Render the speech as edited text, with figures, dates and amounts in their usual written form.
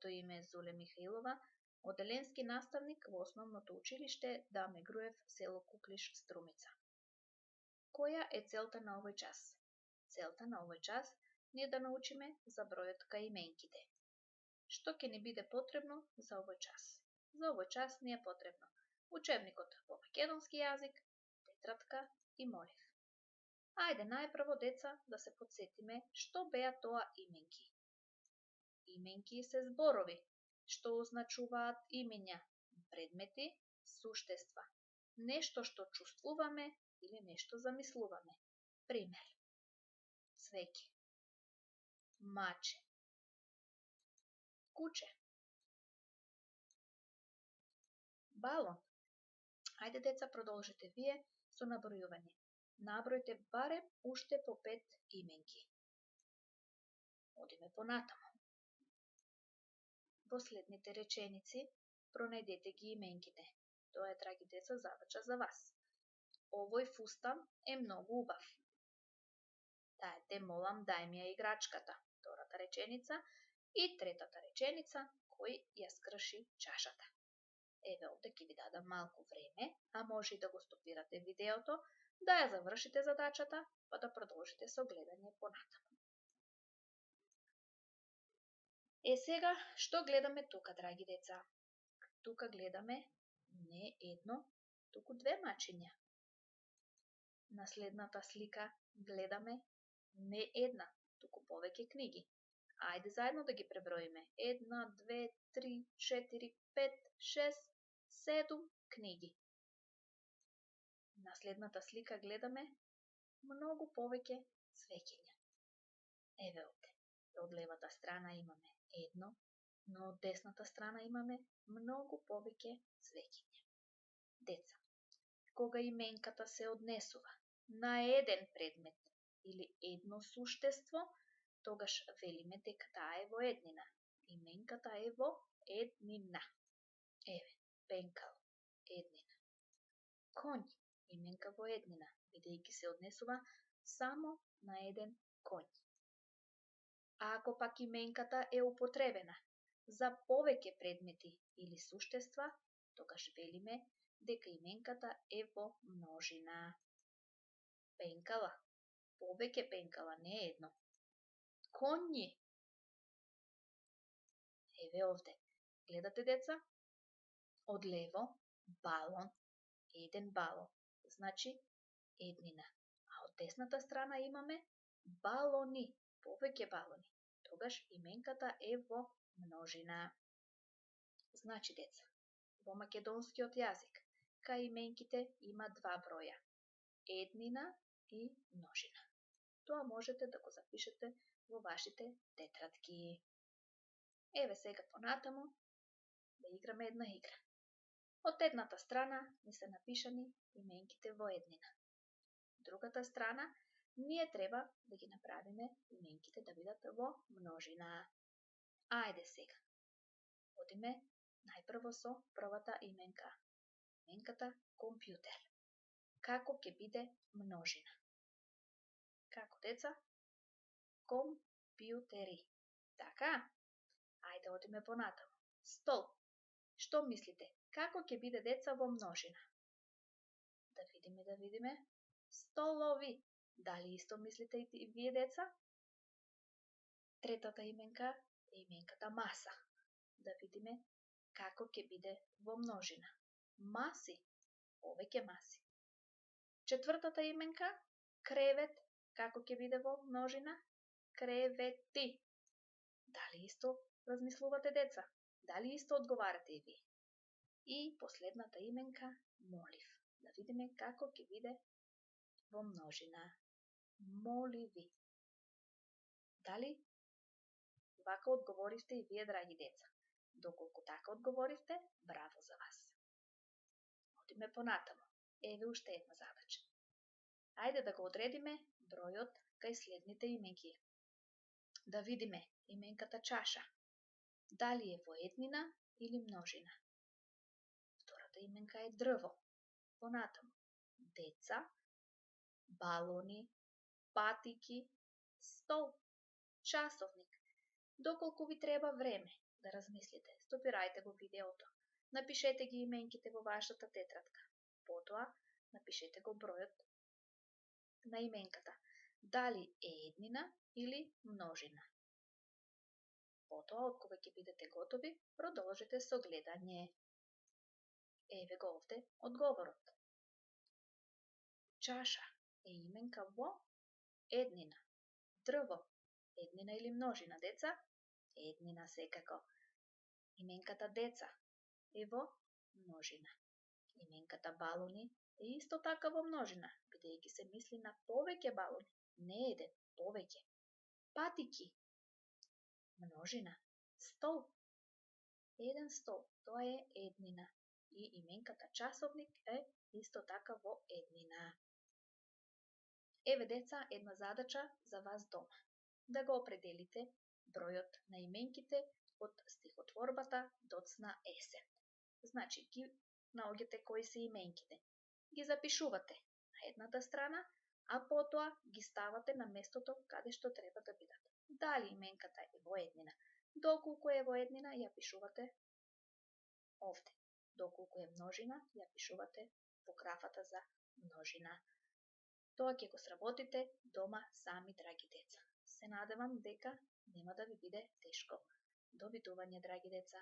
Моето име е Зуле Михаилова, оделенски наставник во основното училиште Даме Груев, село Куклиш, Струмица. Која е целта на овој час? Целта на овој час не е да научиме за бројот кај именките. Што ќе ни биде потребно за овој час? За овој час ни е потребно учебникот по македонски јазик, тетрадка и молив. Ајде најпрво, деца, да се потсетиме што беа тоа именки. Именки се зборови, што означуваат имиња, предмети, суштества, нешто што чувствуваме или нешто замислуваме. Пример: цвеќе, маче, куче, балон. Ајде деца, продолжите вие со набројување. Набројте барем уште по 5 именки. Одиме понатаму. Во следните реченици пронајдете ги именките. Тоа е, драги деца, задача за вас. Овој фустан е многу убав. Тај те молам, дај ми ја играчката. Втората реченица и третата реченица, кој ја скрши чашата. Еве овде ќе ви дадам малку време, а може и да го стопирате видеото, да ја завршите задачата, па да продолжите со гледање понатаму. Сега, што гледаме тука, драги деца? Тука гледаме не едно, туку две мачиња. На следната слика гледаме не една, туку повеќе книги. Ајде заедно да ги преброиме. 1, 2, 3, 4, 5, 6, 7 книги. На следната слика гледаме многу повеќе цвеќиња. Еве овде. Од левата страна имаме едно, но од десната страна имаме многу повеќе цвеќиња. Деца, кога именката се однесува на еден предмет или едно суштество, тогаш велиме дека таа е во еднина. Именката е во еднина. Еве, пенкало, еднина. Коњ, именка во еднина, бидејќи се однесува само на еден коњ. А ако пак именката е употребена за повеќе предмети или суштества, тогаш велиме дека именката е во множина. Пенкала, повеќе пенкала, не едно. Коњи. Еве овде. Гледате, деца? Од лево балон, еден балон, значи еднина. А од десната страна имаме балони, повеќе балони. Тогаш именката е во множина. Значи, деца, во македонскиот јазик, кај именките има два броја. Еднина и множина. Тоа можете да го запишете во вашите тетрадки. Еве сега понатаму да играме една игра. Од едната страна ни се напишани именките во еднина. Другата страна ние треба да ги направиме именките да бидат во множина. Ајде сега. Одиме најпрво со првата именка. Именката компјутер. Како ќе биде множина? Како, деца? Компјутери. Така? Ајде одиме понатаму. Стол. Што мислите? Како ќе биде, деца, во множина? Да видиме. Столови. Дали исто мислите и вие, деца? Третата именка е именката маса. Да видиме како ќе биде во множина. Маси. Повеќе маси. Четвртата именка кревет. Како ќе биде во множина? Кревети. Дали исто размислувате, деца? Дали исто одговарате и вие? И последната именка молив. Да видиме како ќе биде во множина. Моливи. Дали вака одговоривте и вие, драги деца? Доколку така одговоривте, браво за вас. Одиме понатаму. Еве уште една задача. Ајде да го одредиме бројот кај следните именки. Да видиме именката чаша. Дали е во еднина или множина? Втората именка е дрво. Понатаму. Деца, балони, патики, стол, часовник. Доколку ви треба време, да размислите. Стопирајте го видеото. Напишете ги именките во вашата тетрадка. Потоа, напишете го бројот на именката. Дали е еднина или множина. Потоа, откога ќе бидете готови, продолжете со гледање. Еве го овде одговорот. Чаша е именка во еднина. Дрво, еднина или множина, деца? Еднина секако. Именката деца е во множина. Именката балони е исто така во множина, бидејќи се мисли на повеќе балони, не еден, повеќе. Патики, множина. Стол, еден стол, тоа е еднина. И именката часовник е исто така во еднина. Еве деца, една задача за вас дома. Да го определите бројот на именките од стихотворбата Доцна есен. Значи, ги наоѓате кои се именките. Ги запишувате на едната страна, а потоа ги ставате на местото каде што треба да бидат. Дали именката е во еднина? Доколку е во еднина, ја пишувате овде. Доколку е множина, ја пишувате во графата за множина. Тоа ќе го сработите дома сами, драги деца. Се надевам дека нема да ви биде тешко. Довидување, драги деца.